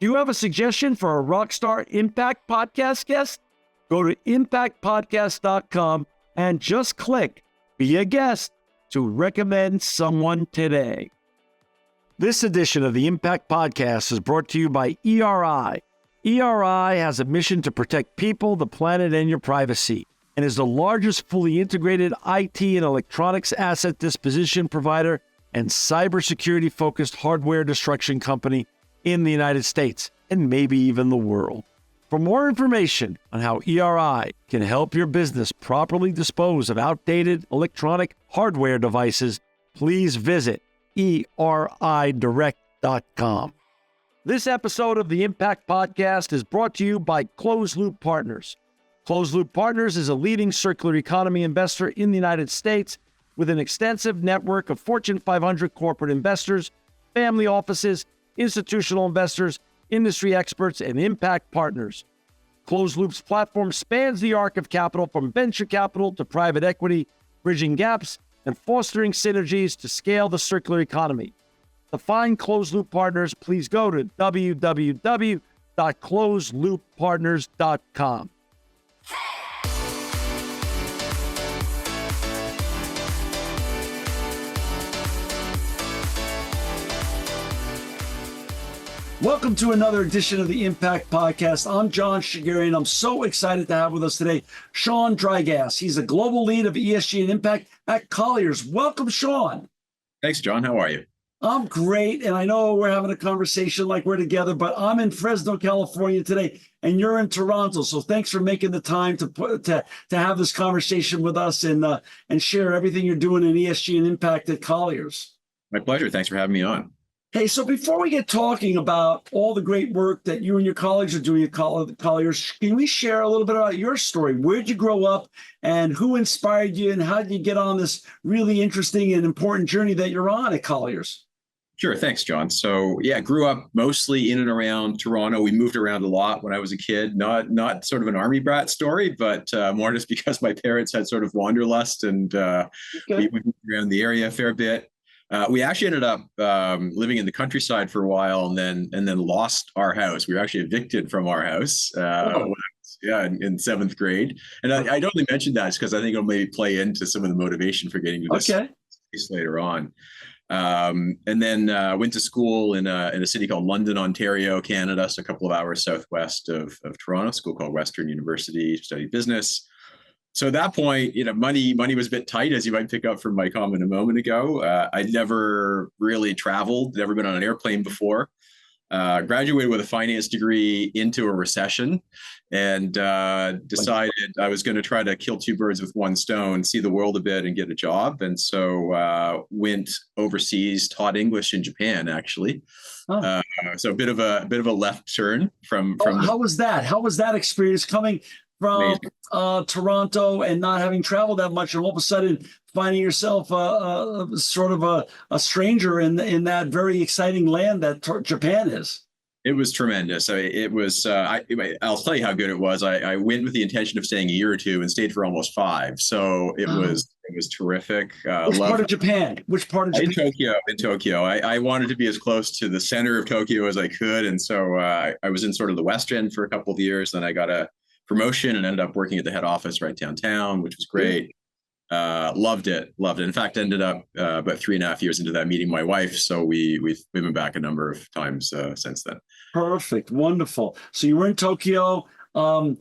Do you have a suggestion for a Rockstar Impact Podcast guest? Go to impactpodcast.com and just click Be a Guest to recommend someone today. This edition of the Impact Podcast is brought to you by ERI. ERI has a mission to protect people, the planet, and your privacy, and is the largest fully integrated IT and electronics asset disposition provider and cybersecurity-focused hardware destruction company in the United States, and maybe even the world. For more information on how ERI can help your business properly dispose of outdated electronic hardware devices, please visit eridirect.com. This episode of the Impact Podcast is brought to you by Closed Loop Partners. Closed Loop Partners is a leading circular economy investor in the United States with an extensive network of Fortune 500 corporate investors, family offices, institutional investors, industry experts, and impact partners. Closed Loop's platform spans the arc of capital from venture capital to private equity, bridging gaps and fostering synergies to scale the circular economy. To find Closed Loop Partners, please go to www.closedlooppartners.com. Welcome to another edition of the Impact Podcast. I'm John Shigeri. I'm so excited to have with us today Sean Drygas. He's a global lead of ESG and impact at Colliers. Welcome, Sean. Thanks, John. How are you? I'm great. And I know we're having a conversation like we're together, but I'm in Fresno, California today, and you're in Toronto. So thanks for making the time to have this conversation with us and share everything you're doing in ESG and impact at Colliers. My pleasure. Thanks for having me on. Hey, so before we get talking about all the great work that you and your colleagues are doing at Colliers, can we share a little bit about your story? Where did you grow up and who inspired you and how did you get on this really interesting and important journey that you're on at Colliers? Sure. Thanks, John. So yeah, grew up mostly in and around Toronto. We moved around a lot when I was a kid, not sort of an army brat story, but more just because my parents had sort of wanderlust and we moved around the area a fair bit. We actually ended up living in the countryside for a while and then lost our house. We were actually evicted from our house in seventh grade. And I'd only mention that because I think it'll maybe play into some of the motivation for getting to this space later on. And then went to school in a city called London, Ontario, Canada, so a couple of hours southwest of Toronto, a school called Western University, studied business. So at that point, money was a bit tight, as you might pick up from my comment a moment ago. I'd never really traveled, never been on an airplane before. Graduated with a finance degree into a recession and decided I was going to try to kill two birds with one stone, see the world a bit and get a job. And so went overseas, taught English in Japan, actually. So a bit of a left turn from. How was that? How was that experience coming from Toronto and not having traveled that much, and all of a sudden finding yourself sort of a stranger in that very exciting land that Japan is? It was tremendous. It was. I'll tell you how good it was. I went with the intention of staying a year or two and stayed for almost 5. So it was terrific. Which part of Japan? In Tokyo. I wanted to be as close to the center of Tokyo as I could, and so I was in sort of the West End for a couple of years. Then I got a promotion and ended up working at the head office right downtown, which was great. Loved it. In fact, ended up about 3.5 years into that meeting my wife. So we've been back a number of times since then. Perfect. Wonderful. So you were in Tokyo. So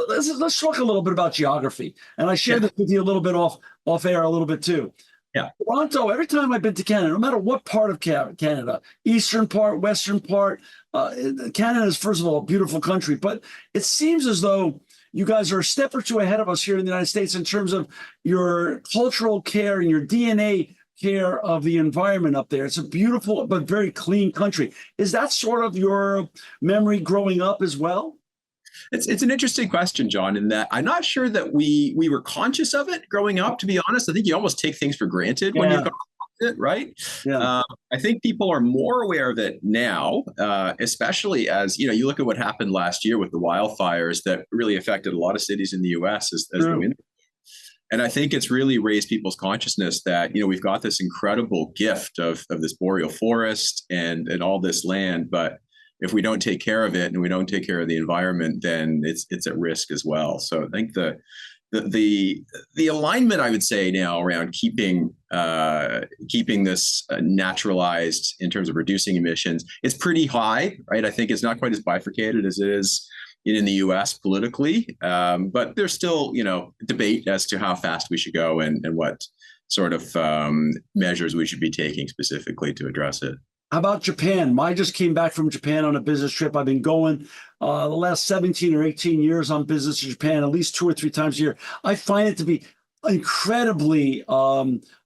let's talk a little bit about geography. And I shared this with you a little bit off air a little bit too. Yeah. Toronto, every time I've been to Canada, no matter what part of Canada, eastern part, western part, Canada is, first of all, a beautiful country, but it seems as though you guys are a step or two ahead of us here in the United States in terms of your cultural care and your DNA care of the environment up there. It's a beautiful but very clean country. Is that sort of your memory growing up as well? It's an interesting question, John, in that I'm not sure that we were conscious of it growing up, to be honest. I think you almost take things for granted when you've got it, right? Yeah. I think people are more aware of it now, especially as, you look at what happened last year with the wildfires that really affected a lot of cities in the U.S. as the winter. And I think it's really raised people's consciousness that, we've got this incredible gift of this boreal forest and all this land, but if we don't take care of it and we don't take care of the environment, then it's at risk as well. So I think the alignment, I would say, now around keeping this naturalized in terms of reducing emissions, it's pretty high, right? I think it's not quite as bifurcated as it is in the U.S. politically, but there's still, debate as to how fast we should go and what sort of measures we should be taking specifically to address it. How about Japan? I just came back from Japan on a business trip. I've been going the last 17 or 18 years on business to Japan, at least 2 or 3 times a year. I find it to be incredibly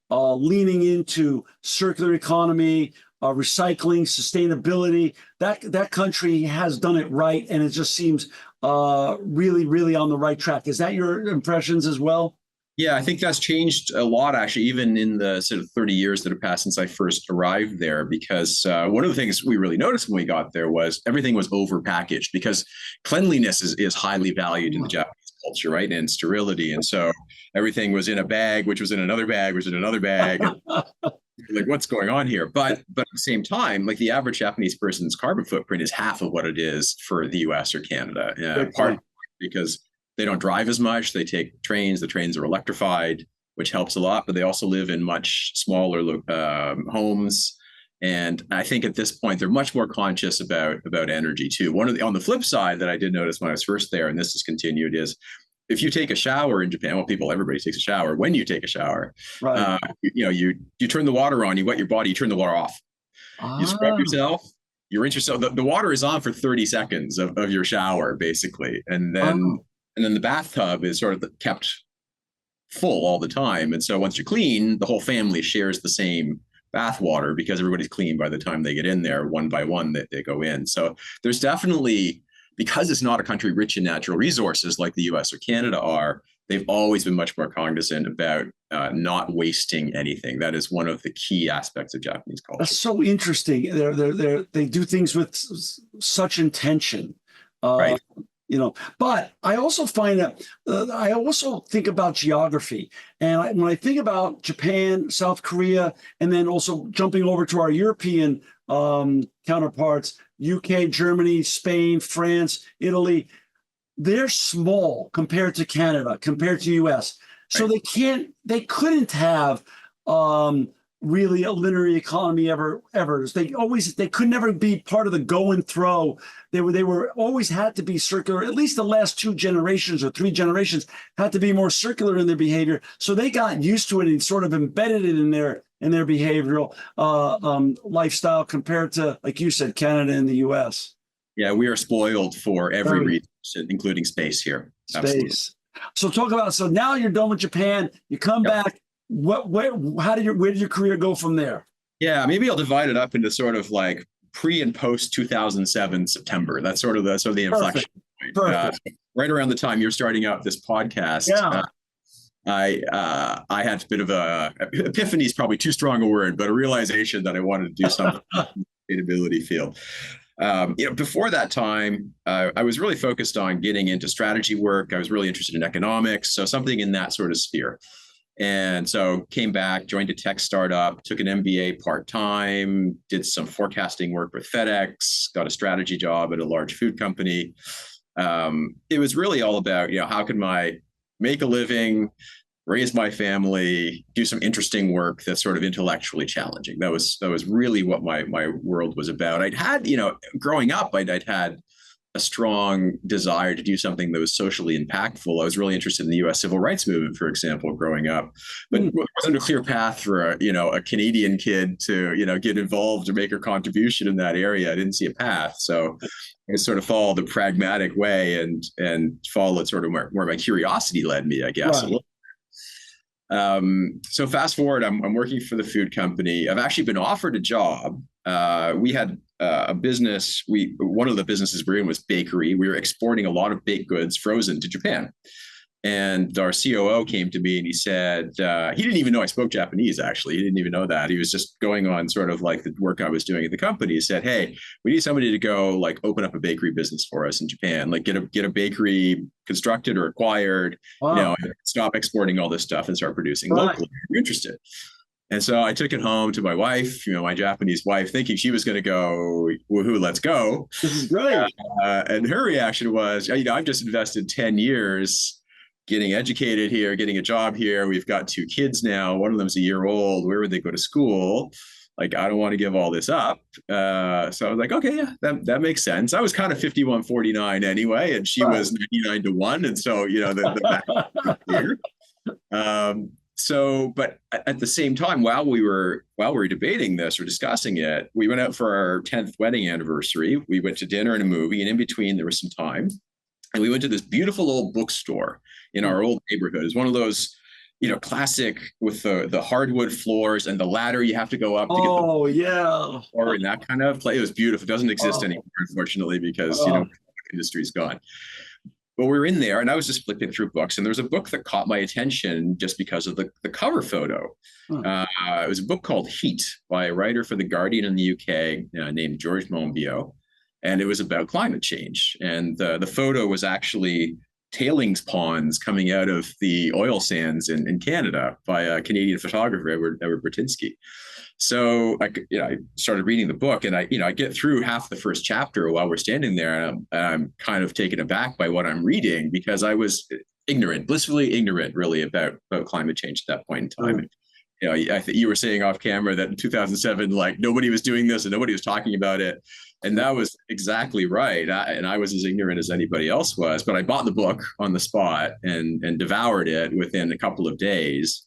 leaning into circular economy, recycling, sustainability. That country has done it right, and it just seems really, really on the right track. Is that your impressions as well? Yeah, I think that's changed a lot, actually, even in the sort of 30 years that have passed since I first arrived there, because one of the things we really noticed when we got there was everything was over-packaged, because cleanliness is highly valued in the Japanese culture, right? And sterility. And so everything was in a bag, which was in another bag, which was in another bag. Like, what's going on here? But at the same time, like, the average Japanese person's carbon footprint is half of what it is for the US or Canada. Part because they don't drive as much. They take trains. The trains are electrified, which helps a lot, but they also live in much smaller homes. And I think at this point, they're much more conscious about energy too. On the flip side that I did notice when I was first there, and this has continued, is if you take a shower in Japan, everybody takes a shower. When you take a shower, right. You turn the water on, you wet your body, you turn the water off. You scrub yourself, you rinse yourself. The water is on for 30 seconds of your shower, basically. And then the bathtub is sort of kept full all the time. And so once you're clean, the whole family shares the same bath water because everybody's clean by the time they get in there, one by one that they go in. So there's definitely, because it's not a country rich in natural resources like the US or Canada are, they've always been much more cognizant about not wasting anything. That is one of the key aspects of Japanese culture. That's so interesting. They do things with such intention. Right. But I also find that I also think about geography. And when I think about Japan, South Korea, and then also jumping over to our European counterparts, UK, Germany, Spain, France, Italy, they're small compared to Canada, compared to US. So Right. they couldn't have really a linear economy ever. They could never be part of the go and throw. They were always had to be circular. At least the last 2 generations or 3 generations had to be more circular in their behavior. So they got used to it and sort of embedded it in their behavioral lifestyle compared to, like you said, Canada and the US. Yeah, we are spoiled for every reason, including space here. Space. Absolutely. So now you're done with Japan. You come back. Where did your career go from there? Yeah, maybe I'll divide it up into sort of like pre and post 2007 September. That's sort of the inflection point. Perfect. Right around the time you're starting out this podcast. Yeah. I had a bit of epiphany is probably too strong a word, but a realization that I wanted to do something in the sustainability field. Before that time, I was really focused on getting into strategy work. I was really interested in economics, so something in that sort of sphere. And so came back, joined a tech startup, took an MBA part-time, did some forecasting work with FedEx, got a strategy job at a large food company. It was really all about, how could I make a living, raise my family, do some interesting work that's sort of intellectually challenging. That was really what my world was about. I'd had, growing up, I'd had a strong desire to do something that was socially impactful. I was really interested in the U.S. civil rights movement, for example, growing up, but it wasn't a clear path for a Canadian kid to get involved or make a contribution in that area. I didn't see a path, so I sort of followed the pragmatic way and followed sort of where my curiosity led me, I guess. Right. So fast forward, I'm working for the food company. I've actually been offered a job. We had a business. One of the businesses we're in was bakery. We were exporting a lot of baked goods frozen to Japan. And our COO came to me and he said, he didn't even know I spoke Japanese, actually. He didn't even know that. He was just going on sort of like the work I was doing at the company. He said, hey, we need somebody to go like open up a bakery business for us in Japan, like get a bakery constructed or acquired, stop exporting all this stuff and start producing locally. You're interested. And so I took it home to my wife, my Japanese wife, thinking she was going to go, woohoo, let's go. This is great. And her reaction was, I've just invested 10 years getting educated here, getting a job here. We've got 2 kids now. One of them's a year old. Where would they go to school? Like, I don't want to give all this up. So I was like, okay, yeah, that makes sense. I was kind of 51-49 anyway, and she was 99-1. And so, the here. But at the same time, while we were debating this or discussing it, we went out for our 10th wedding anniversary. We went to dinner and a movie, and in between there was some time. And we went to this beautiful old bookstore in our old neighborhood. It's one of those, classic with the hardwood floors and the ladder you have to go up to get the or in that kind of place. It was beautiful. It doesn't exist anymore, unfortunately, because the industry's gone. But we were in there, and I was just flipping through books, and there was a book that caught my attention just because of the cover photo. It was a book called Heat by a writer for The Guardian in the UK named George Monbiot, and it was about climate change. And the photo was actually tailings ponds coming out of the oil sands in Canada by a Canadian photographer, Edward Bertinsky. So I started reading the book, and I get through half the first chapter while we're standing there, and I'm kind of taken aback by what I'm reading, because I was blissfully ignorant, really, about climate change at that point in time. I think you were saying off camera that in 2007, like, nobody was doing this and nobody was talking about it. And that was exactly right. I was as ignorant as anybody else was, but I bought the book on the spot and devoured it within a couple of days.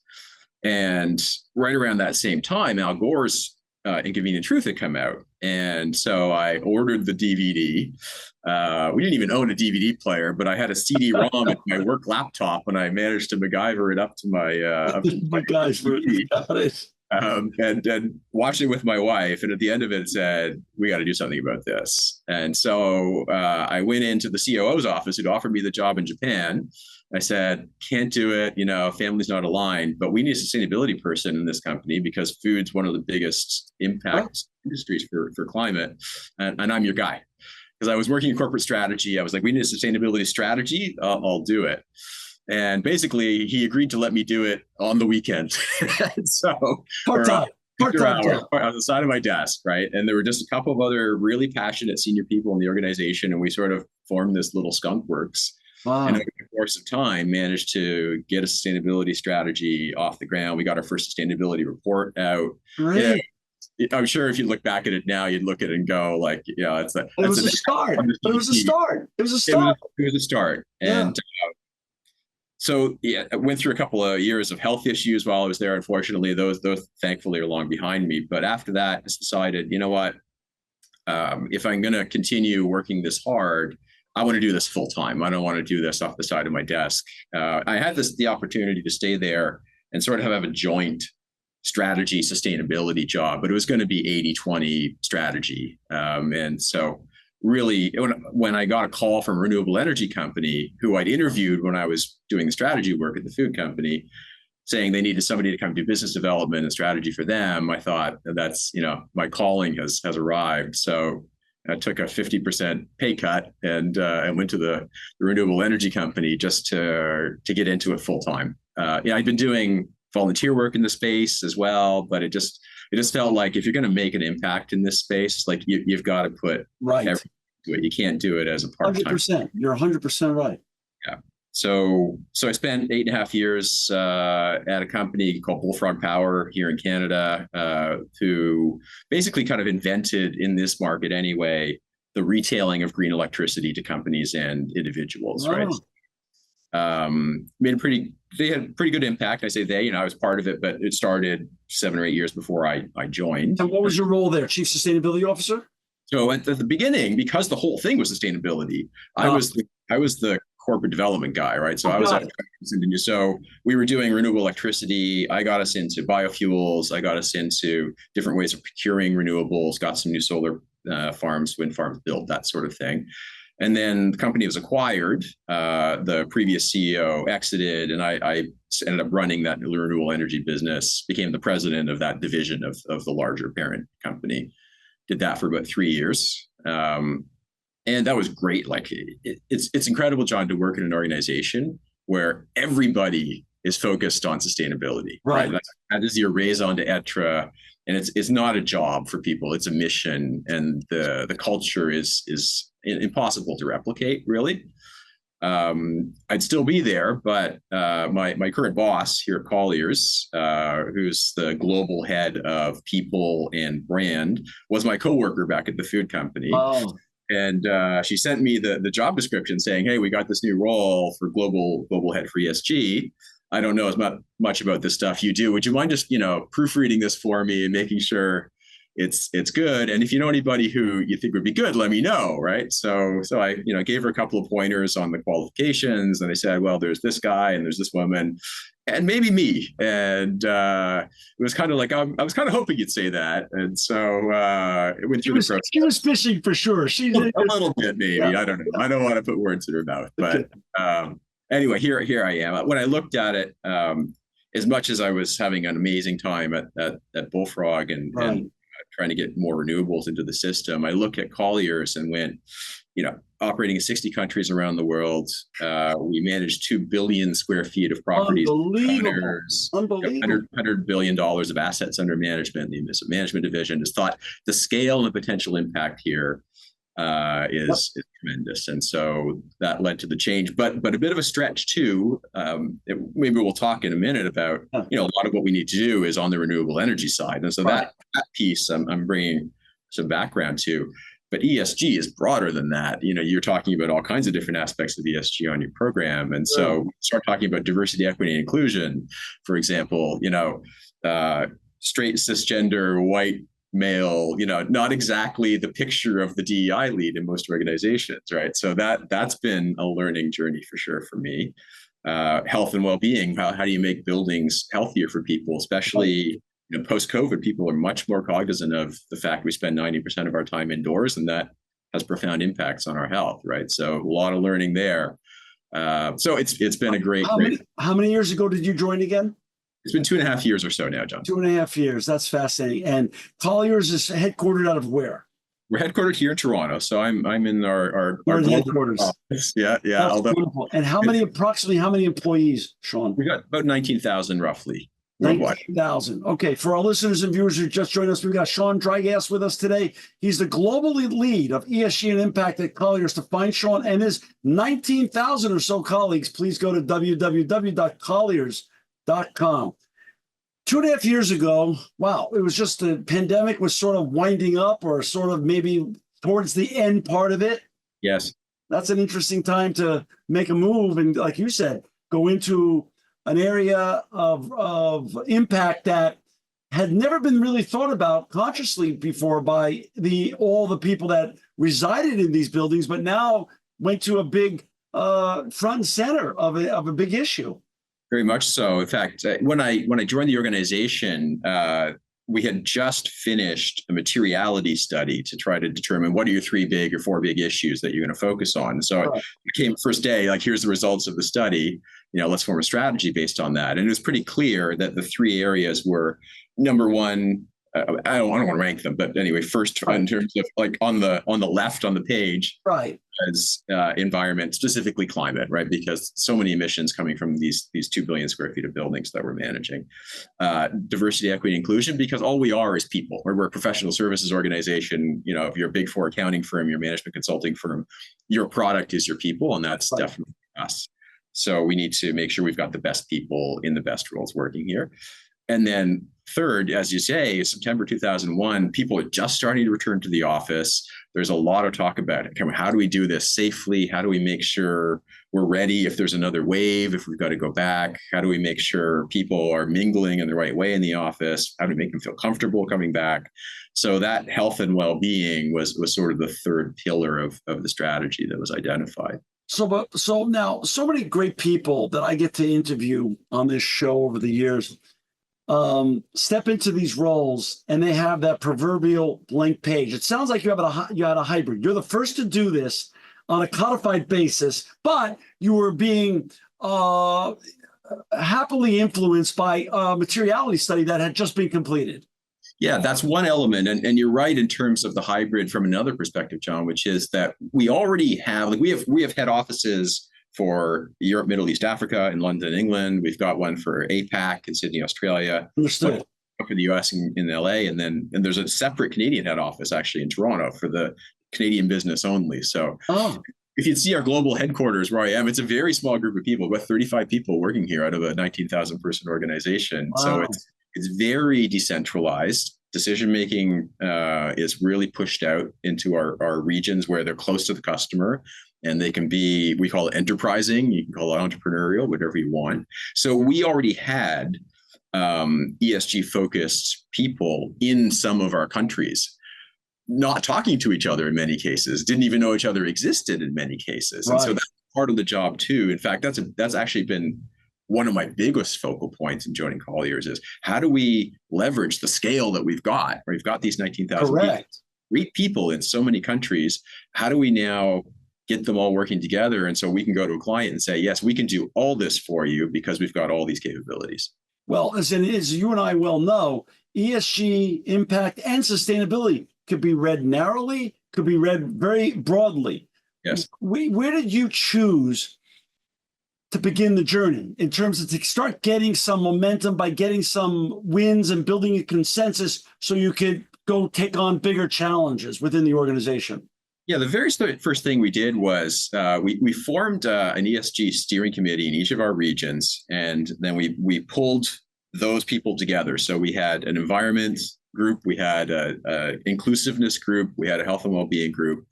And right around that same time, Al Gore's Inconvenient Truth had come out. And so I ordered the DVD. We didn't even own a DVD player, but I had a CD-ROM at my work laptop, and I managed to MacGyver it up to my gosh, and watched it with my wife. And at the end of it said, we got to do something about this. And so I went into the COO's office, who'd offered me the job in Japan. I said, can't do it. Family's not aligned, but we need a sustainability person in this company because food's one of the biggest impact industries for climate. And I'm your guy. Because I was working in corporate strategy. I was like, we need a sustainability strategy. I'll do it. And basically, he agreed to let me do it on the weekend. So part-time on the side of my desk, right? And there were just a couple of other really passionate senior people in the organization, and we sort of formed this little skunk works. Wow. And over the course of time, managed to get a sustainability strategy off the ground. We got our first sustainability report out. Great. I'm sure if you look back at it now, you'd look at it and go, like, it was a start. It was a start. It was a start. And so I went through a couple of years of health issues while I was there. Unfortunately, those thankfully are long behind me. But after that, I decided, you know what? If I'm going to continue working this hard, I want to do this full time. I don't want to do this off the side of my desk. I had the opportunity to stay there and sort of have a joint strategy sustainability job, but it was going to be 80-20 strategy. And so really, when I got a call from a renewable energy company who I'd interviewed when I was doing the strategy work at the food company, saying they needed somebody to come do business development and strategy for them, I thought, that's, my calling has arrived. So I took a 50% pay cut and went to the renewable energy company just to get into it full time. I'd been doing volunteer work in the space as well, but it just felt like if you're going to make an impact in this space, like you've got to put everything into it. You can't do it as a part-time. 100%. You're 100% right. Yeah. So I spent 8.5 years at a company called Bullfrog Power here in Canada, who basically kind of invented in this market anyway, the retailing of green electricity to companies and individuals, right? They had pretty good impact. I say they, I was part of it, but it started 7 or 8 years before I joined. And what was your role there? Chief Sustainability Officer? So at the beginning, because the whole thing was sustainability, I was the corporate development guy, right? So so we were doing renewable electricity. I got us into biofuels. I got us into different ways of procuring renewables, got some new solar farms, wind farms built, that sort of thing. And then the company was acquired. The previous CEO exited, and I ended up running that renewable energy business, became the president of that division of the larger parent company. Did that for about 3 years. And that was great. Like it's incredible, John, to work in an organization where everybody is focused on sustainability, Right. right? That is your raison d'etre, and it's not a job for people; it's a mission, and the culture is impossible to replicate, really. I'd still be there, but my current boss here at Colliers, who's the global head of people and brand, was my coworker back at the food company. Oh, And she sent me the job description saying, "Hey, we got this new role for global head for ESG. I don't know as much about this stuff you do. Would you mind just proofreading this for me and making sure it's good? And if you know anybody who you think would be good, let me know." Right. So I gave her a couple of pointers on the qualifications, and I said, well, there's this guy and there's this woman, and maybe me. And it was kind of like I was kind of hoping you'd say that, and so it went through the process. She was fishing for sure. She's a little bit, maybe. Yeah. I don't know. I don't want to put words in her mouth, but anyway, here I am. When I looked at it, as much as I was having an amazing time at Bullfrog and trying to get more renewables into the system, I look at Colliers and went, operating in 60 countries around the world, we manage 2 billion square feet of properties. Unbelievable. $100 billion of assets under management. The investment management division has thought the scale and the potential impact here is tremendous. And so that led to the change, but a bit of a stretch too. Maybe we'll talk in a minute about, a lot of what we need to do is on the renewable energy side. And so that piece I'm bringing some background to, but ESG is broader than that. You're talking about all kinds of different aspects of ESG on your program. And so start talking about diversity, equity, and inclusion, for example, straight, cisgender, white, male, not exactly the picture of the DEI lead in most organizations, right? So that's been a learning journey for sure for me. Health and well-being, how do you make buildings healthier for people, especially post-COVID? People are much more cognizant of the fact we spend 90% of our time indoors, and that has profound impacts on our health, right? So a lot of learning there. So it's been a great. How many years ago did you join again? It's been 2.5 years or so now, John. 2.5 years. That's fascinating. And Colliers is headquartered out of where? We're headquartered here in Toronto, so I'm in our headquarters office. Yeah. And approximately how many employees, Sean? We got about 19,000 roughly. 19,000. Okay, for our listeners and viewers who just joined us, we've got Sean Drygas with us today. He's the global lead of ESG and impact at Colliers. To find Sean and his 19,000 or so colleagues, please go to www.colliers.com. 2.5 years ago, wow, it was just the pandemic was sort of winding up, or sort of maybe towards the end part of it. Yes. That's an interesting time to make a move. And like you said, go into an area of impact that had never been really thought about consciously before by all the people that resided in these buildings, but now went to a big front and center of a big issue. Very much so. In fact, when I joined the organization, we had just finished a materiality study to try to determine what are your 3 big or 4 big issues that you're going to focus on. So it came first day, like, here's the results of the study. Let's form a strategy based on that. And it was pretty clear that the 3 areas were, number one, I don't want to rank them, but anyway, first in terms of like on the left on the page, as environment, specifically climate, right? Because so many emissions coming from these 2 billion square feet of buildings that we're managing. Diversity, equity, inclusion, because all we are is people. We're a professional services organization. If you're a big 4 accounting firm, your management consulting firm, your product is your people, and that's definitely us. So we need to make sure we've got the best people in the best roles working here. And then third, as you say, September 2001, people are just starting to return to the office. There's a lot of talk about it. How do we do this safely? How do we make sure we're ready if there's another wave, if we've got to go back? How do we make sure people are mingling in the right way in the office? How do we make them feel comfortable coming back? So that health and well-being was sort of the third pillar of the strategy that was identified. So now, so many great people that I get to interview on this show over the years step into these roles, and they have that proverbial blank page. It sounds like you had a hybrid. You're the first to do this on a codified basis, but you were being happily influenced by a materiality study that had just been completed. Yeah, that's one element. And you're right in terms of the hybrid from another perspective, John, which is that we already have, we have head offices for Europe, Middle East, Africa, in London, England. We've got one for APAC in Sydney, Australia. Understood. For the US in LA, and there's a separate Canadian head office actually in Toronto for the Canadian business only. So if you'd see our global headquarters where I am, it's a very small group of people, with 35 people working here out of a 19,000 person organization. Wow. So it's very decentralized. Decision making is really pushed out into our regions where they're close to the customer, and they can be, we call it enterprising, you can call it entrepreneurial, whatever you want. So we already had ESG focused people in some of our countries, not talking to each other in many cases, didn't even know each other existed in many cases. Right. And so that's part of the job too. In fact, that's actually been one of my biggest focal points in joining Colliers is how do we leverage the scale that we've got? We've got these 19,000 great people in so many countries. How do we now get them all working together? And so we can go to a client and say, yes, we can do all this for you because we've got all these capabilities. Well, as you and I well know, ESG, impact, and sustainability could be read narrowly, could be read very broadly. Yes. Where did you choose to begin the journey in terms of to start getting some momentum by getting some wins and building a consensus so you could go take on bigger challenges within the organization? Yeah, the very first thing we did was we formed an ESG steering committee in each of our regions, and then we pulled those people together. So we had an environment group, we had a inclusiveness group, we had a health and well-being group,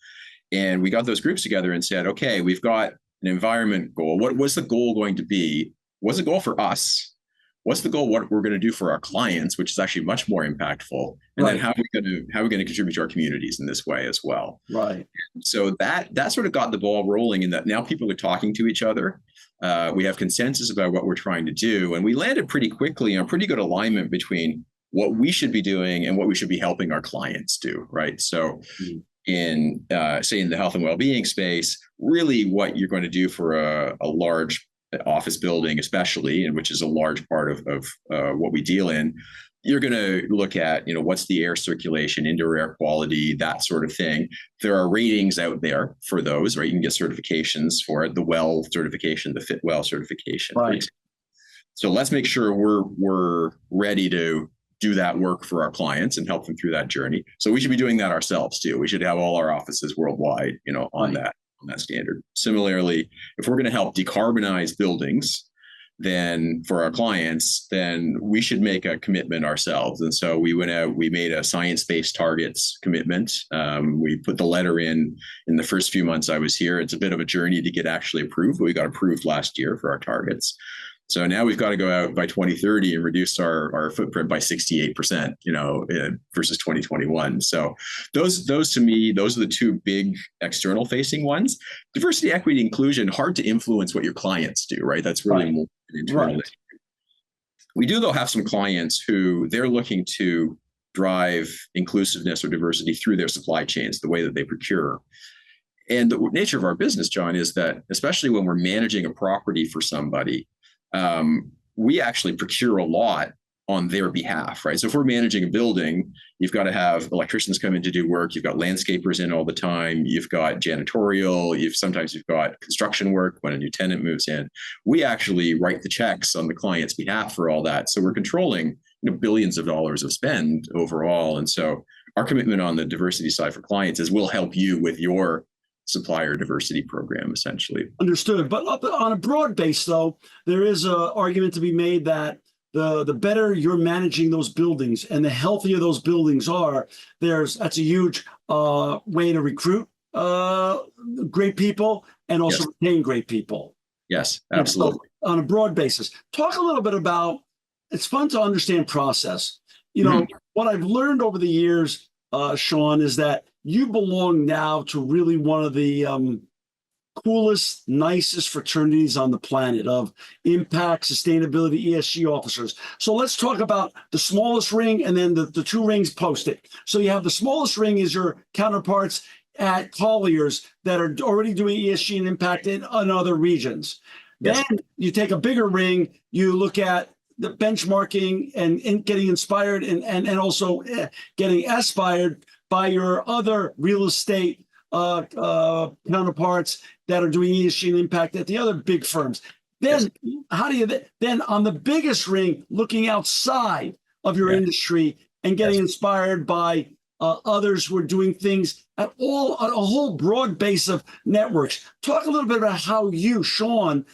and we got those groups together and said, okay, we've got an environment goal. What was the goal going to be? What's the goal for us? What's the goal? What we're going to do for our clients, which is actually much more impactful, and then how are we going to contribute to our communities in this way as well? Right. So that sort of got the ball rolling, in that now people are talking to each other. We have consensus about what we're trying to do, and we landed pretty quickly on pretty good alignment between what we should be doing and what we should be helping our clients do. Right. So. In say in the health and well-being space, really what you're going to do for a large office building, especially, and which is a large part of what we deal in, you're going to look at, what's the air circulation, indoor air quality, that sort of thing. There are ratings out there for those, right? You can get certifications for it, the WELL certification, the FitWell certification. Right. So let's make sure we're ready to do that work for our clients and help them through that journey. So we should be doing that ourselves too. We should have all our offices worldwide, on that standard. Similarly, if we're going to help decarbonize buildings, then for our clients, then we should make a commitment ourselves. And so we went out, we made a science-based targets commitment. We put the letter in the first few months I was here. It's a bit of a journey to get actually approved, but we got approved last year for our targets. So now we've got to go out by 2030 and reduce our footprint by 68%, versus 2021. So those to me, those are the two big external facing ones. Diversity, equity, inclusion, hard to influence what your clients do, right? That's really more internal. Right. We do, though, have some clients who they're looking to drive inclusiveness or diversity through their supply chains, the way that they procure. And the nature of our business, John, is that especially when we're managing a property for somebody, we actually procure a lot on their behalf, right? So if we're managing a building, you've got to have electricians come in to do work. You've got landscapers in all the time. You've got janitorial. Sometimes you've got construction work when a new tenant moves in. We actually write the checks on the client's behalf for all that. So we're controlling billions of dollars of spend overall. And so our commitment on the diversity side for clients is we'll help you with your supplier diversity program, essentially. Understood. But on a broad base, though, there is an argument to be made that the better you're managing those buildings and the healthier those buildings are, that's a huge way to recruit great people and also retain great people. Yes, absolutely. So on a broad basis, talk a little bit about, it's fun to understand process. What I've learned over the years, Sean, is that you belong now to really one of the coolest, nicest fraternities on the planet of impact, sustainability, ESG officers. So let's talk about the smallest ring and then the two rings post it. So you have the smallest ring is your counterparts at Colliers that are already doing ESG and impact in other regions. Yes. Then you take a bigger ring, you look at the benchmarking and getting inspired and also getting aspired by your other real estate counterparts that are doing ESG and impact at the other big firms. Then how do you then on the biggest ring, looking outside of your industry and getting inspired by others who are doing things at a whole broad base of networks. Talk a little bit about how you, Sean,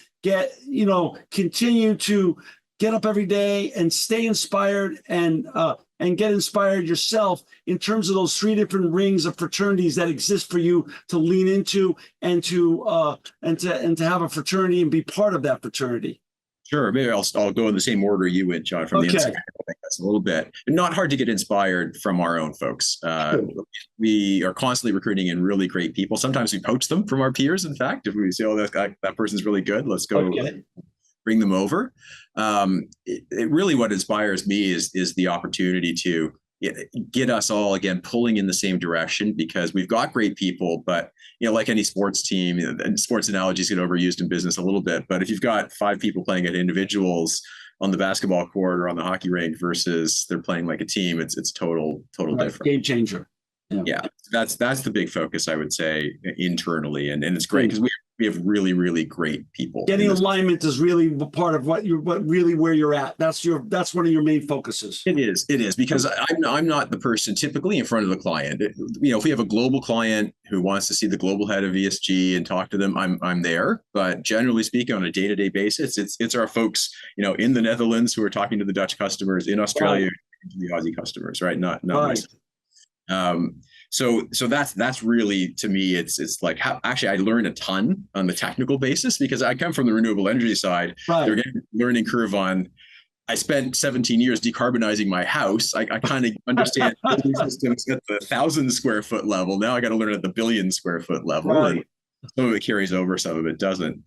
continue to get up every day and stay inspired and get inspired yourself in terms of those three different rings of fraternities that exist for you to lean into and to have a fraternity and be part of that fraternity. Sure. Maybe I'll go in the same order you went, John, from the inside. I think that's a little bit not hard to get inspired from our own folks. We are constantly recruiting in really great people. Sometimes we poach them from our peers. In fact, if we say, "Oh, that person's really good, let's go bring them over." It really what inspires me is the opportunity to get us all again pulling in the same direction, because we've got great people, but like any sports team, and sports analogies get overused in business a little bit, but if you've got 5 people playing at individuals on the basketball court or on the hockey rink versus they're playing like a team, it's total different. Game changer. Yeah, that's the big focus, I would say, internally, and it's great because we have really, really great people. Getting alignment is really part of where you're at. That's one of your main focuses. It is because I'm not the person typically in front of the client. If we have a global client who wants to see the global head of ESG and talk to them, I'm there. But generally speaking, on a day-to-day basis, it's our folks, in the Netherlands who are talking to the Dutch customers, in Australia, to the Aussie customers, right? Not myself. So that's really, to me, it's like how actually I learn a ton on the technical basis because I come from the renewable energy side. They're getting a learning curve on. I spent 17 years decarbonizing my house. I kind of understand building systems at the 1,000 square foot level. Now I got to learn at the billion square foot level, and some of it carries over, some of it doesn't.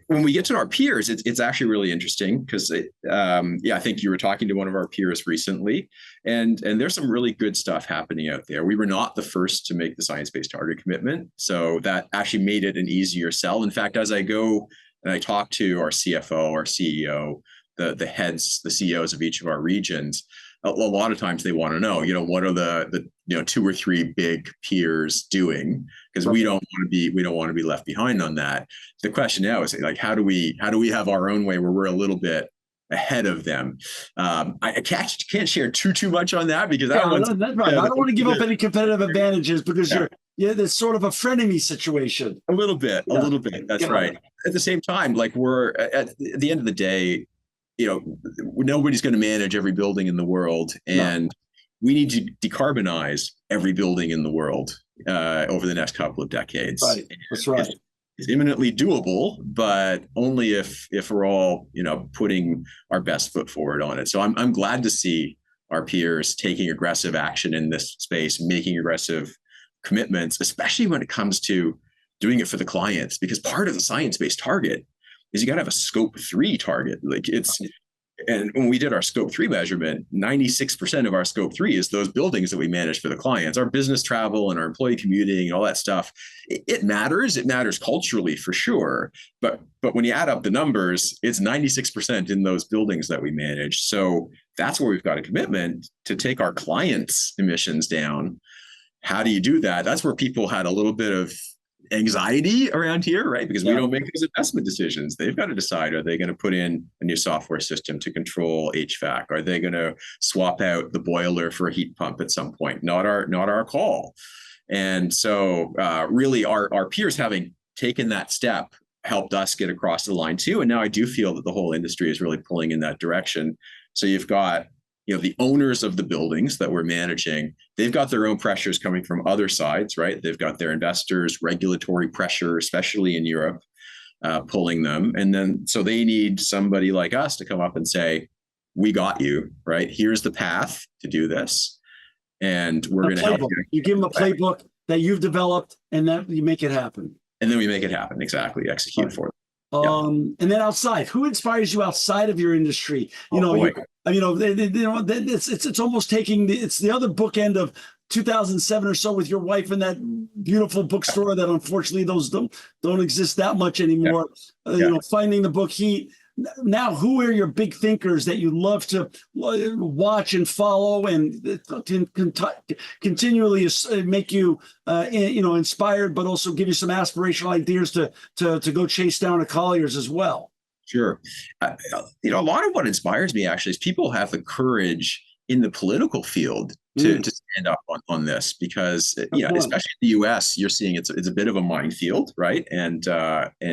When we get to our peers, it's actually really interesting because I think you were talking to one of our peers recently, and there's some really good stuff happening out there. We were not the first to make the science-based target commitment, so that actually made it an easier sell. In fact, as I go and I talk to our CFO, our CEO, the heads, the CEOs of each of our regions, a lot of times they want to know, what are the 2 or 3 big peers doing? Because we don't want to be left behind on that. The question now is like, how do we have our own way where we're a little bit ahead of them? I can't share too much on that because that's right. I don't want to give up any competitive advantages because there's sort of a frenemy situation. A little bit. That's right. At the same time, like we're at the end of the day, nobody's going to manage every building in the world, and we need to decarbonize every building in the world over the next couple of decades. Right. That's right. It's imminently doable, but only if we're all, putting our best foot forward on it. So I'm glad to see our peers taking aggressive action in this space, making aggressive commitments, especially when it comes to doing it for the clients, because part of the science-based target is you got to have a scope 3 target. And when we did our scope 3 measurement, 96% of our scope 3 is those buildings that we manage for the clients, our business travel and our employee commuting and all that stuff. It matters. It matters culturally for sure. But when you add up the numbers, it's 96% in those buildings that we manage. So that's where we've got a commitment to take our clients' emissions down. How do you do that? That's where people had a little bit of anxiety around here, right? Because we don't make those investment decisions. They've got to decide, are they going to put in a new software system to control HVAC? Are they going to swap out the boiler for a heat pump at some point? Not our call. And so really our peers having taken that step helped us get across the line too. And now I do feel that the whole industry is really pulling in that direction. So you've got the owners of the buildings that we're managing, they've got their own pressures coming from other sides, right? They've got their investors, regulatory pressure, especially in Europe, pulling them. And then, so they need somebody like us to come up and say, we got you, right? Here's the path to do this. And we're going to help you. You give them a playbook that you've developed and that you make it happen. And then we make it happen. Exactly. Execute for them. And then outside, who inspires you outside of your industry? It's almost taking it's the other bookend of 2007 or so with your wife in that beautiful bookstore that unfortunately those don't exist that much anymore. Finding the book Heat, now, who are your big thinkers that you love to watch and follow and continually make you, inspired, but also give you some aspirational ideas to go chase down a Colliers as well? Sure. A lot of what inspires me actually is people have the courage in the political field to stand up on this, because especially in the U.S., you're seeing it's a bit of a minefield, right? And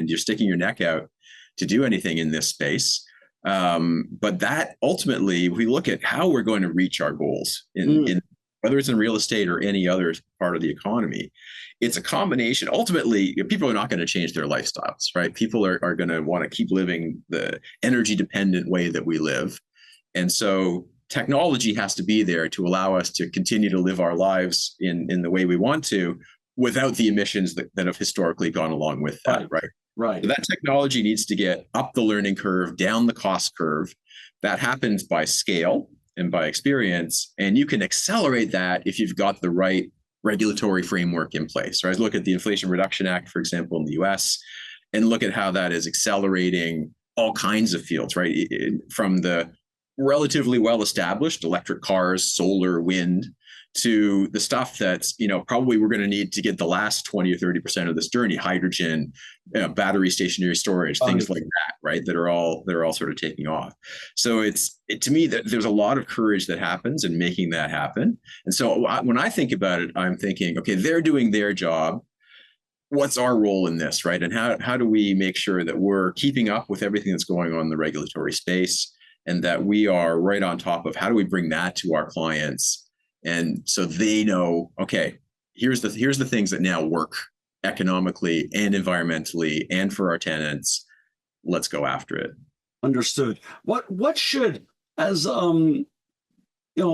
you're sticking your neck out to do anything in this space. But that ultimately, if we look at how we're going to reach our goals in whether it's in real estate or any other part of the economy, it's a combination. Ultimately, people are not going to change their lifestyles, right? People are going to want to keep living the energy dependent way that we live. And so technology has to be there to allow us to continue to live our lives in the way we want to, without the emissions that have historically gone along with that, right? Right. So that technology needs to get up the learning curve, down the cost curve. That happens by scale and by experience. And you can accelerate that if you've got the right regulatory framework in place. Right? Look at the Inflation Reduction Act, for example, in the US, and look at how that is accelerating all kinds of fields, right? From the relatively well-established electric cars, solar, wind, to the stuff that's, probably we're going to need to get the last 20 or 30% of this journey, hydrogen, battery stationary storage, things like that, right? That are all sort of taking off. So to me, that there's a lot of courage that happens in making that happen. And so when I think about it, I'm thinking, okay, they're doing their job. What's our role in this, right? And how do we make sure that we're keeping up with everything that's going on in the regulatory space, and that we are right on top of how do we bring that to our clients? And so they know, okay, here's the things that now work economically and environmentally and for our tenants. Let's go after it. Understood. What should, as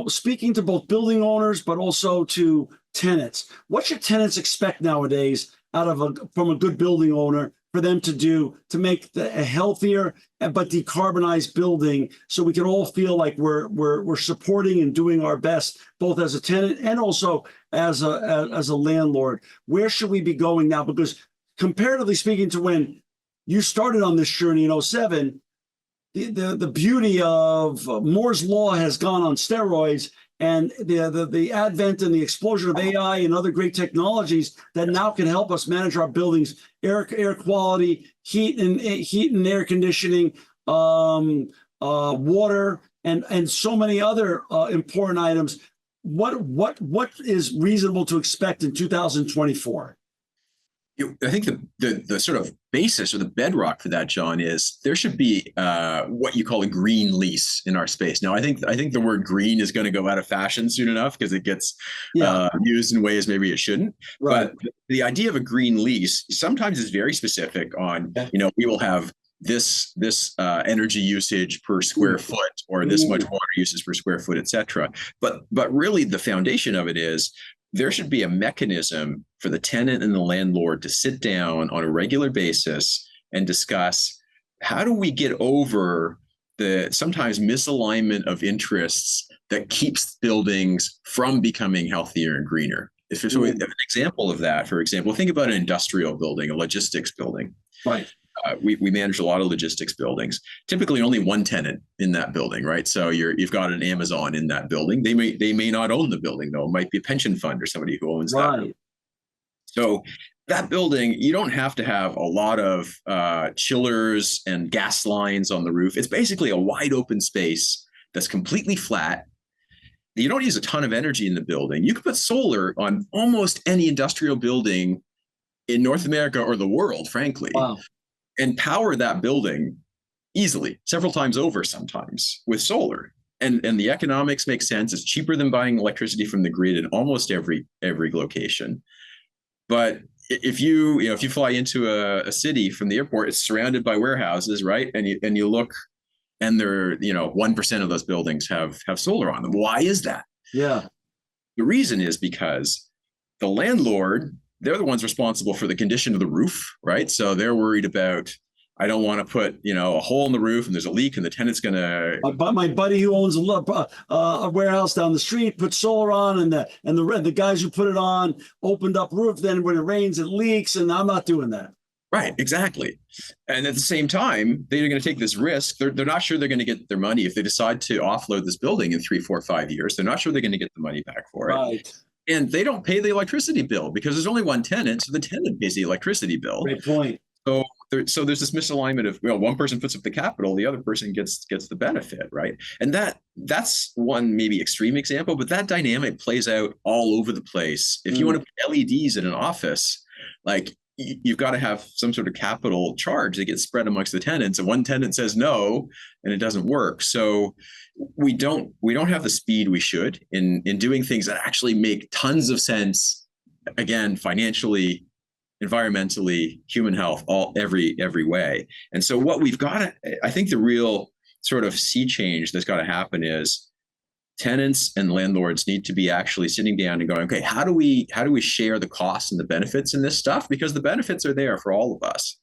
speaking to both building owners but also to tenants, what should tenants expect nowadays from a good building owner for them to do to make a healthier but decarbonized building, so we can all feel like we're supporting and doing our best, both as a tenant and also as a landlord? Where should we be going now? Because comparatively speaking to when you started on this journey in 2007, the beauty of Moore's Law has gone on steroids, and the advent and the explosion of AI and other great technologies that now can help us manage our buildings, air quality, heat and air conditioning, water, and so many other important items. What is reasonable to expect in 2024? I think the sort of basis or the bedrock for that, John, is there should be what you call a green lease in our space. Now, I think the word green is going to go out of fashion soon enough, because it gets used in ways maybe it shouldn't. Right. But the idea of a green lease sometimes is very specific on, we will have this energy usage per square foot, or this much water usage per square foot, et cetera. But really the foundation of it is there should be a mechanism for the tenant and the landlord to sit down on a regular basis and discuss, how do we get over the sometimes misalignment of interests that keeps buildings from becoming healthier and greener. So an example of that, for example, think about an industrial building, a logistics building. Right. We manage a lot of logistics buildings. Typically, only one tenant in that building, right? So you've got an Amazon in that building. They may not own the building, though. It might be a pension fund or somebody who owns that. So that building, you don't have to have a lot of chillers and gas lines on the roof. It's basically a wide open space that's completely flat. You don't use a ton of energy in the building. You can put solar on almost any industrial building in North America or the world, frankly, and power that building easily, several times over sometimes with solar. And the economics make sense. It's cheaper than buying electricity from the grid in almost every location. But if you fly into a city from the airport, it's surrounded by warehouses, right? And you look, and there, 1% of those buildings have solar on them. Why is that? Yeah. The reason is because the landlord, they're the ones responsible for the condition of the roof, right? So they're worried about, I don't want to put, a hole in the roof and there's a leak and the tenant's going to. My buddy who owns a warehouse down the street put solar on, and the guys who put it on opened up roof. Then when it rains, it leaks, and I'm not doing that. Right, exactly. And at the same time, they're going to take this risk. They're not sure they're going to get their money if they decide to offload this building in 3, 4, 5 years. They're not sure they're going to get the money back for it. Right. And they don't pay the electricity bill because there's only one tenant, so the tenant pays the electricity bill. Great point. So there's this misalignment of, one person puts up the capital, the other person gets the benefit, right? And that's one maybe extreme example, but that dynamic plays out all over the place. If you want to put LEDs in an office, like you've got to have some sort of capital charge that gets spread amongst the tenants, and one tenant says no, and it doesn't work. So we don't have the speed we should in doing things that actually make tons of sense, again, financially, environmentally, human health, every way. And so what we've got, I think the real sort of sea change that's got to happen is tenants and landlords need to be actually sitting down and going, okay, how do we share the costs and the benefits in this stuff? Because the benefits are there for all of us.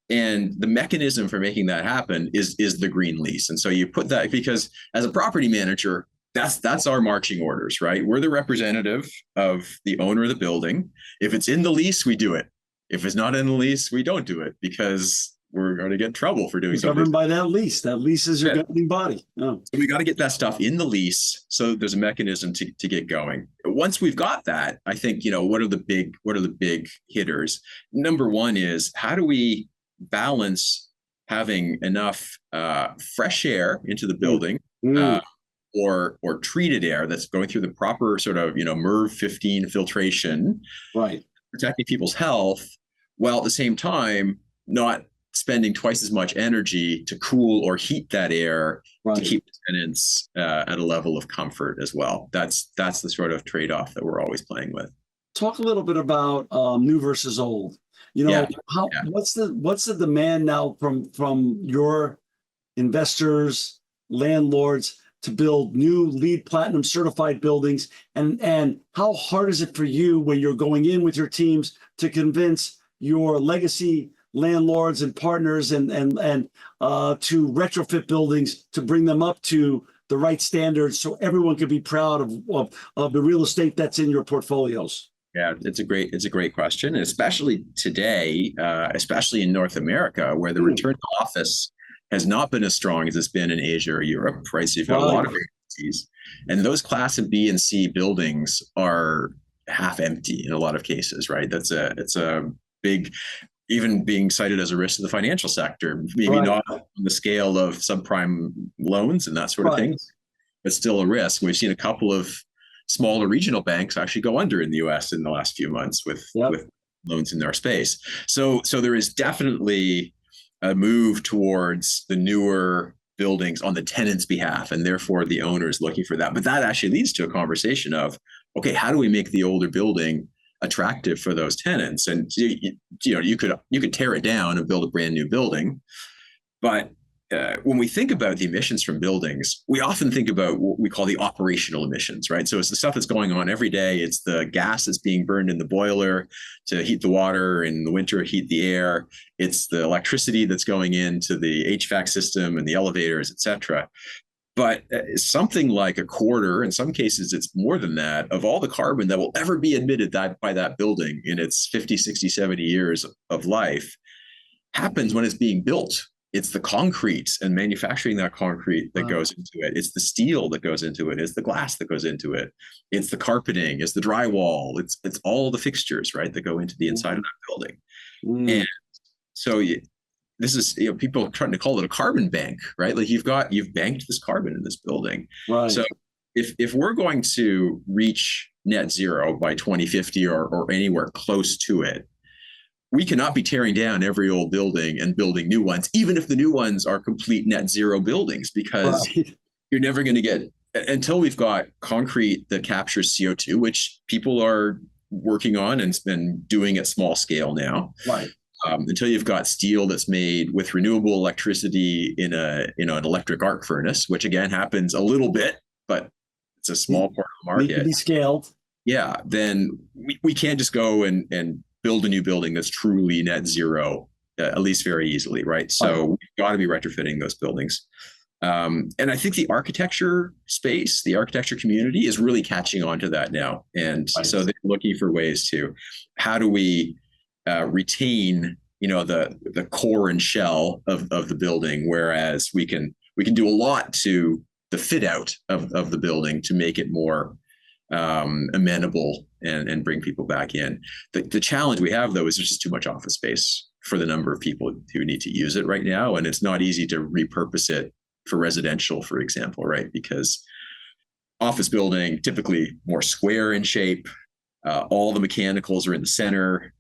And the mechanism for making that happen is the green lease. And so you put that, because as a property manager, that's our marching orders, right? We're the representative of the owner of the building. If it's in the lease, we do it. If it's not in the lease, we don't do it, because we're going to get in trouble for doing something. Governed by that lease. That lease is your governing body. Oh. So we got to get that stuff in the lease, so there's a mechanism to get going. Once we've got that, I think, what are the big hitters? Number one is, how do we balance having enough fresh air into the building, or treated air that's going through the proper sort of MERV 15 filtration, right, protecting people's health, while at the same time not spending twice as much energy to cool or heat that air, right, to keep the tenants at a level of comfort as well. That's the sort of trade-off that we're always playing with. Talk a little bit about new versus old. What's the demand now from your investors, landlords, to build new LEED Platinum certified buildings, and how hard is it for you when you're going in with your teams to convince your legacy landlords and partners and to retrofit buildings to bring them up to the right standards so everyone can be proud of the real estate that's in your portfolios? Yeah, it's a great question, and especially today, especially in North America, where the return to office has not been as strong as it's been in Asia or Europe, right? So you've got a lot of vacancies, and those Class B and C buildings are half empty in a lot of cases, right? It's a big, even being cited as a risk to the financial sector, maybe not on the scale of subprime loans and that sort of thing, but still a risk. We've seen a couple of smaller regional banks actually go under in the US in the last few months with loans in their space. So there is definitely a move towards the newer buildings on the tenant's behalf, and therefore the owners looking for that. But that actually leads to a conversation of, okay, how do we make the older building attractive for those tenants? And you could tear it down and build a brand new building, but when we think about the emissions from buildings, we often think about what we call the operational emissions, right? So it's the stuff that's going on every day. It's the gas that's being burned in the boiler to heat the water, in the winter, heat the air. It's the electricity that's going into the HVAC system and the elevators, et cetera. But something like a quarter, in some cases it's more than that, of all the carbon that will ever be emitted by that building in its 50, 60, 70 years of life happens when it's being built. It's the concrete and manufacturing that concrete that goes into it. It's the steel that goes into it. It's the glass that goes into it. It's the carpeting. It's the drywall. It's all the fixtures, right, that go into the inside of that building. And so this is, people are trying to call it a carbon bank, right? Like you've banked this carbon in this building. Right. So if we're going to reach net zero by 2050 or anywhere close to it, we cannot be tearing down every old building and building new ones, even if the new ones are complete net zero buildings, because you're never going to get, until we've got concrete that captures CO2, which people are working on and been doing at small scale now. Right. Until you've got steel that's made with renewable electricity in an electric arc furnace, which again happens a little bit, but it's a small part of the market. Need to be scaled. Yeah, then we can't just go and build a new building that's truly net zero, at least very easily, right? So we've got to be retrofitting those buildings. And I think the architecture space, the architecture community is really catching on to that now. And so they're looking for ways to, how do we retain the core and shell of the building, whereas we can do a lot to the fit out of the building to make it more amenable and bring people back in. The challenge we have, though, is there's just too much office space for the number of people who need to use it right now. And it's not easy to repurpose it for residential, for example, right? Because office building, typically more square in shape, all the mechanicals are in the center.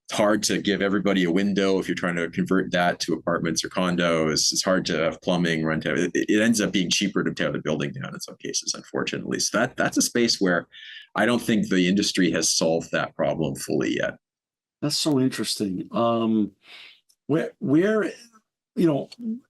It's hard to give everybody a window if you're trying to convert that to apartments or condos. It's hard to have plumbing run out. It ends up being cheaper to tear the building down in some cases, unfortunately. So that's a space where I don't think the industry has solved that problem fully yet. That's so interesting. Where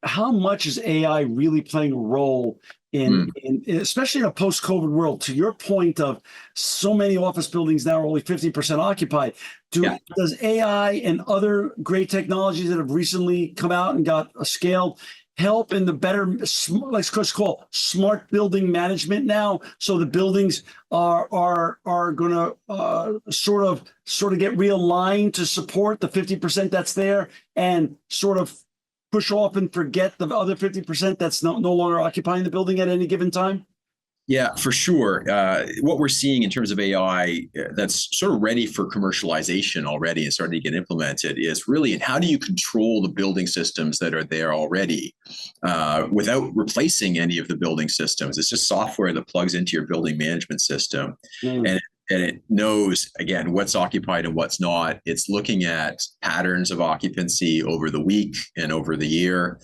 how much is AI really playing a role in especially in a post-COVID world? To your point of so many office buildings now are only 50% occupied. Does AI and other great technologies that have recently come out and got scaled help in the better, let's call smart building management now? So the buildings are going to sort of get realigned to support the 50% that's there, and sort of push off and forget the other 50% that's no longer occupying the building at any given time? Yeah, for sure. What we're seeing in terms of AI that's sort of ready for commercialization already and starting to get implemented is really in how do you control the building systems that are there already without replacing any of the building systems. It's just software that plugs into your building management system. And it knows, again, what's occupied and what's not. It's looking at patterns of occupancy over the week and over the year.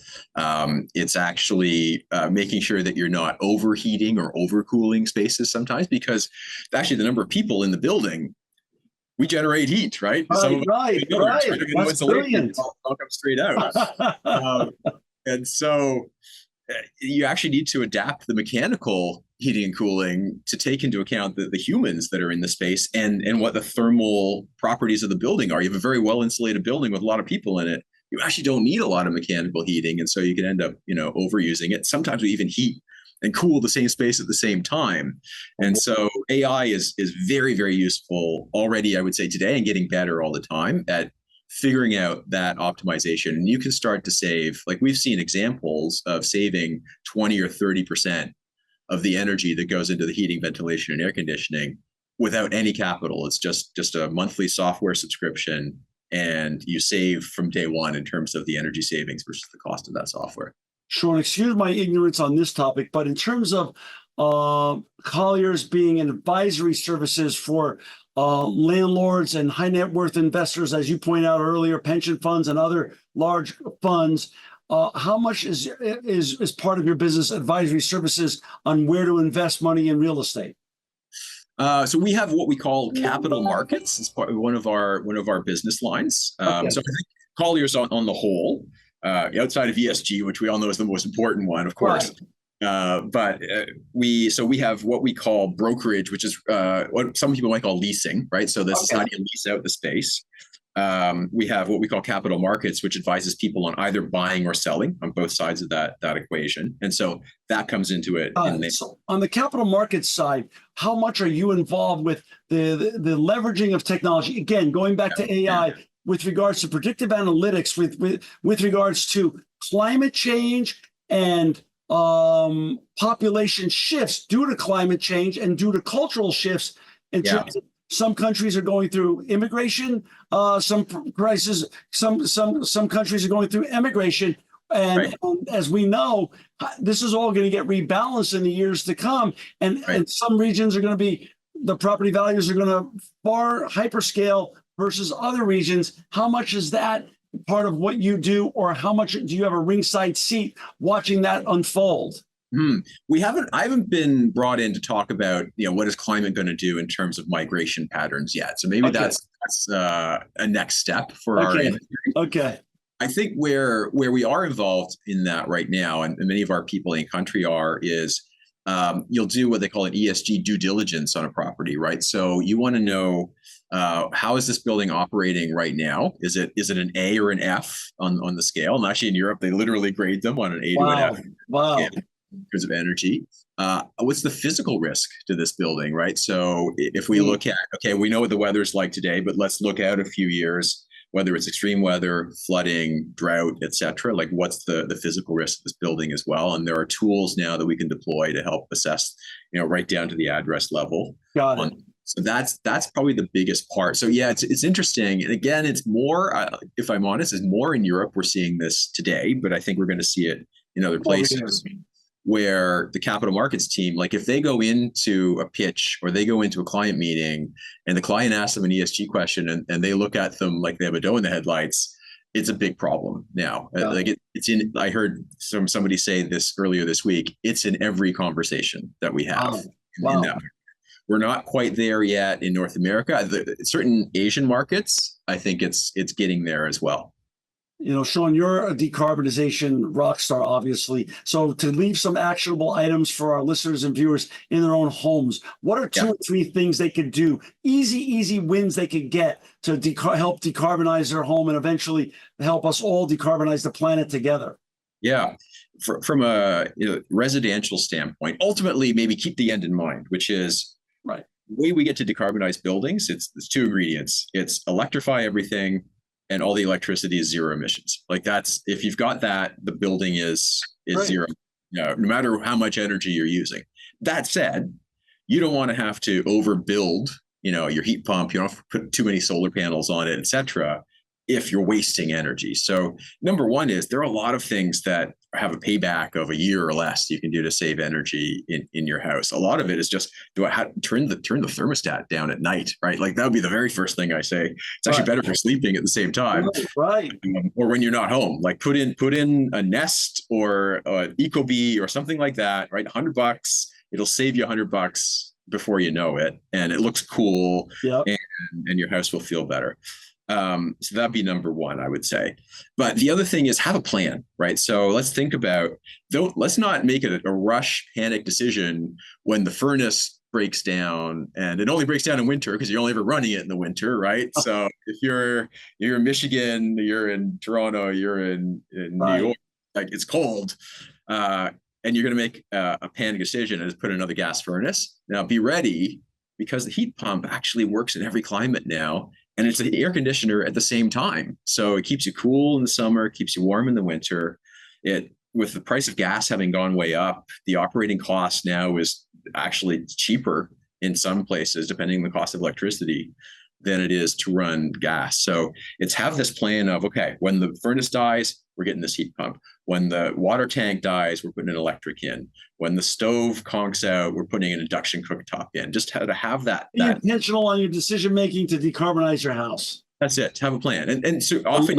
It's actually making sure that you're not overheating or overcooling spaces sometimes, because actually the number of people in the building, we generate heat, right? Right. That's brilliant. I'll come straight out. And so you actually need to adapt the mechanical heating and cooling to take into account the humans that are in the space and what the thermal properties of the building are. You have a very well insulated building with a lot of people in it. You actually don't need a lot of mechanical heating, and so you can end up, overusing it. Sometimes we even heat and cool the same space at the same time. And so AI is very, very useful already, I would say, today, and getting better all the time at figuring out that optimization. And you can start to save, like we've seen examples of saving 20 or 30% of the energy that goes into the heating, ventilation, and air conditioning without any capital. It's just a monthly software subscription, and you save from day one in terms of the energy savings versus the cost of that software. Sean, excuse my ignorance on this topic, but in terms of Colliers being an advisory services for landlords and high net worth investors, as you point out earlier, pension funds and other large funds, how much is part of your business advisory services on where to invest money in real estate? So we have what we call capital markets as part of one of our business lines. So I think Colliers on the whole, outside of ESG, which we all know is the most important one, of course. Right. But we have what we call brokerage, which is what some people might call leasing, right? So this is how do you lease out the space. We have what we call capital markets, which advises people on either buying or selling on both sides of that equation. And so that comes into it. So on the capital markets side, how much are you involved with the leveraging of technology? Again, going back to AI, with regards to predictive analytics, with regards to climate change and population shifts due to climate change and due to cultural shifts in terms of some countries are going through immigration, some countries are going through emigration. And as we know, this is all going to get rebalanced in the years to come. And some regions are going to be, the property values are going to far hyperscale versus other regions. How much is that part of what you do, or how much do you have a ringside seat watching that unfold? I haven't been brought in to talk about, what is climate going to do in terms of migration patterns yet. So maybe that's a next step for our industry. Okay. I think where we are involved in that right now, and many of our people in country is you'll do what they call an ESG due diligence on a property, right? So you want to know how is this building operating right now? Is it an A or an F on the scale? And actually in Europe, they literally grade them on an A to an F. Wow. Because of energy. What's the physical risk to this building, right? So if we look at, we know what the weather's like today, but let's look out a few years. whether it's extreme weather, flooding, drought, et cetera. Like what's the physical risk of this building as well. And there are tools now that we can deploy to help assess, right down to the address level. Got it. So that's probably the biggest part. So yeah, it's interesting. And again, it's more, if I'm honest, it's more in Europe. We're seeing this today, but I think we're going to see it in other places where the capital markets team, like if they go into a pitch or they go into a client meeting and the client asks them an ESG question and they look at them like they have a doe in the headlights, it's a big problem now. Yeah. Like it's in, I heard somebody say this earlier this week, it's in every conversation that we have. Wow. We're not quite there yet in North America. Certain Asian markets, I think it's getting there as well. Sean, you're a decarbonization rock star, obviously. So to leave some actionable items for our listeners and viewers in their own homes, what are two or three things they could do, easy wins they could get to help decarbonize their home and eventually help us all decarbonize the planet together? Yeah. From a residential standpoint, ultimately, maybe keep the end in mind, which is right. The way we get to decarbonize buildings, it's two ingredients. It's electrify everything, and all the electricity is zero emissions. Like that's, if you've got that, the building is right. Zero, no matter how much energy you're using. That said, you don't want to have to overbuild, your heat pump. You don't have to put too many solar panels on it, et cetera, if you're wasting energy. So number one is there are a lot of things that have a payback of a year or less you can do to save energy in your house. A lot of it is just, turn the thermostat down at night, right? Like that would be the very first thing I say. It's actually better for sleeping at the same time. Right. Or when you're not home, like put in a Nest or Ecobee or something like that, right? $100, it'll save you $100 before you know it. And it looks cool. Yep. And your house will feel better. So that'd be number one, I would say. But the other thing is have a plan, right? So let's think about, let's not make it a rush panic decision when the furnace breaks down, and it only breaks down in winter because you're only ever running it in the winter, right? So if you're in Michigan, you're in Toronto, you're in New York, like it's cold, and you're going to make a panic decision and put another gas furnace. Now be ready, because the heat pump actually works in every climate now. And it's an air conditioner at the same time. So it keeps you cool in the summer, keeps you warm in the winter. With the price of gas having gone way up, the operating cost now is actually cheaper in some places, depending on the cost of electricity, than it is to run gas. So it's have this plan of, okay, when the furnace dies, we're getting this heat pump. When the water tank dies, we're putting an electric in. When the stove conks out, we're putting an induction cooktop in. Just how to have that. Be intentional on your decision making to decarbonize your house. That's it. Have a plan, and so often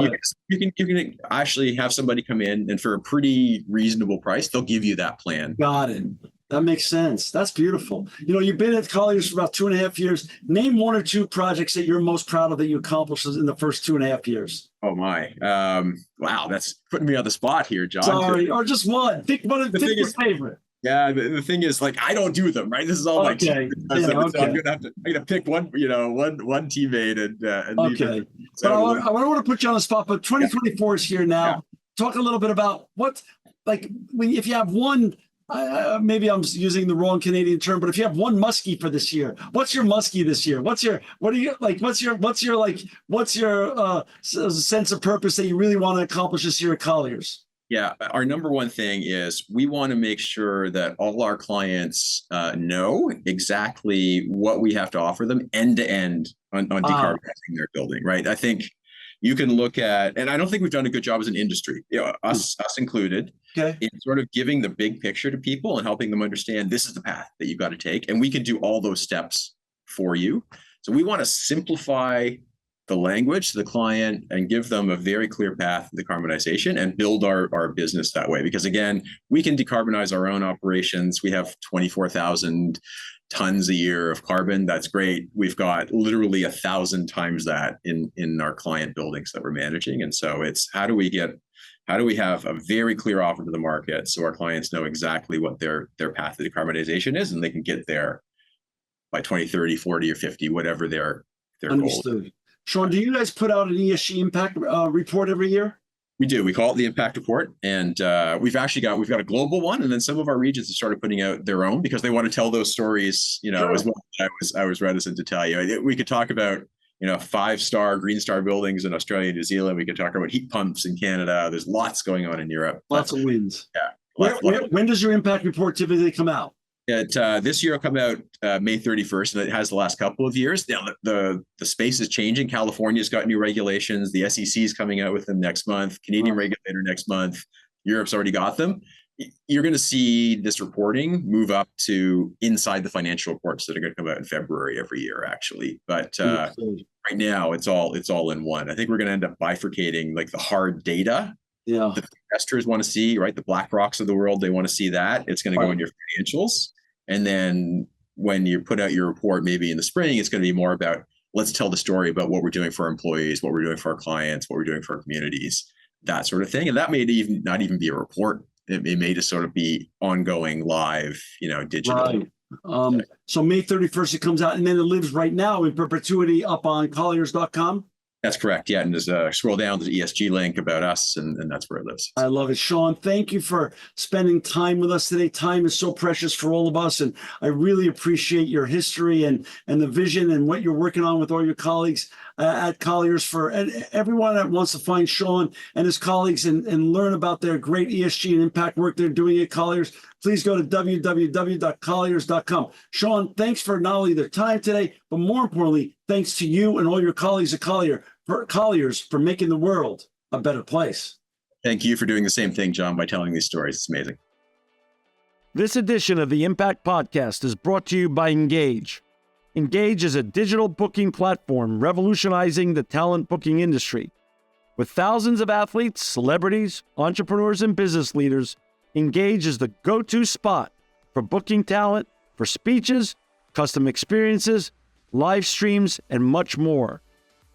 you can actually have somebody come in, and for a pretty reasonable price, they'll give you that plan. Got it. That makes sense. That's beautiful. You've been at Colliers for about 2.5 years. Name one or two projects that you're most proud of that you accomplished in the first 2.5 years. Oh my! Wow, that's putting me on the spot here, John. Sorry, or just one. Pick one. Pick your favorite. Yeah, the thing is, like, I don't do them, right? This is all my team. Yeah, so I'm gonna pick one teammate and okay. But I don't want to put you on the spot. But 2024 is here now. Yeah. Talk a little bit about if you have one. Maybe I'm using the wrong Canadian term, but if you have one muskie for this year, what's your muskie this year? What's your sense of purpose that you really want to accomplish this year at Colliers? Yeah, our number one thing is we want to make sure that all our clients know exactly what we have to offer them end to end on decarbonizing their building, right? I think you can look at, and I don't think we've done a good job as an industry, us included, in sort of giving the big picture to people and helping them understand this is the path that you've got to take, and we can do all those steps for you. So we want to simplify the language to the client and give them a very clear path to decarbonization and build our business that way. Because again, we can decarbonize our own operations. We have 24,000 tons a year of carbon. That's great. We've got literally 1,000 times that in our client buildings that we're managing. And so it's how do we have a very clear offer to the market so our clients know exactly what their path to decarbonization is, and they can get there by 2030, 40, or 50, whatever their Understood. goal. Sean, do you guys put out an ESG impact report every year? We do. We call it the Impact Report, and we've got a global one, and then some of our regions have started putting out their own because they want to tell those stories, sure. As well. I was reticent to tell you. We could talk about 5-star, Green Star buildings in Australia, New Zealand. We could talk about heat pumps in Canada. There's lots going on in Europe. Lots of wins. Yeah. When does your impact report typically come out? This year will come out May 31st, and it has the last couple of years. Now, the space is changing. California's got new regulations. The SEC is coming out with them next month. Canadian regulator next month. Europe's already got them. You're going to see this reporting move up to inside the financial reports that are going to come out in February every year, actually. But right now, it's all in one. I think we're going to end up bifurcating like the hard data. Yeah. The investors want to see, right? The BlackRocks of the world, they want to see that. It's going to go in your financials. And then when you put out your report, maybe in the spring, it's going to be more about, let's tell the story about what we're doing for our employees, what we're doing for our clients, what we're doing for our communities, that sort of thing. And that may not even be a report. It may just sort of be ongoing, live, digital. Right. So May 31st, it comes out, and then it lives right now in perpetuity up on Colliers.com. That's correct. Yeah. And there's scroll down, there's an ESG link about us, and that's where it lives. I love it. Sean, thank you for spending time with us today. Time is so precious for all of us. And I really appreciate your history and the vision and what you're working on with all your colleagues at Colliers. For everyone that wants to find Sean and his colleagues and learn about their great ESG and impact work they're doing at Colliers, please go to www.colliers.com. Sean, thanks for not only their time today, but more importantly, thanks to you and all your colleagues at Colliers for making the world a better place. Thank you for doing the same thing, John, by telling these stories. It's amazing. This edition of the Impact Podcast is brought to you by Engage. Engage is a digital booking platform revolutionizing the talent booking industry. With thousands of athletes, celebrities, entrepreneurs, and business leaders, Engage is the go-to spot for booking talent, for speeches, custom experiences, live streams, and much more.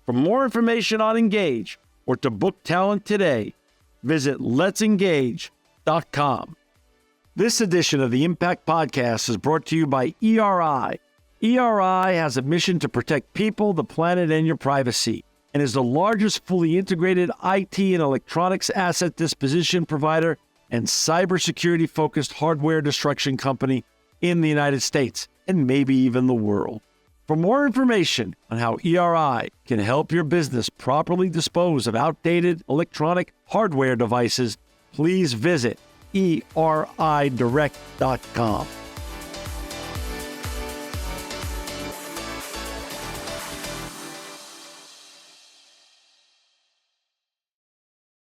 For more information on Engage or to book talent today, visit letsengage.com. This edition of the Impact Podcast is brought to you by ERI. ERI has a mission to protect people, the planet, and your privacy, and is the largest fully integrated IT and electronics asset disposition provider and cybersecurity-focused hardware destruction company in the United States, and maybe even the world. For more information on how ERI can help your business properly dispose of outdated electronic hardware devices, please visit eridirect.com.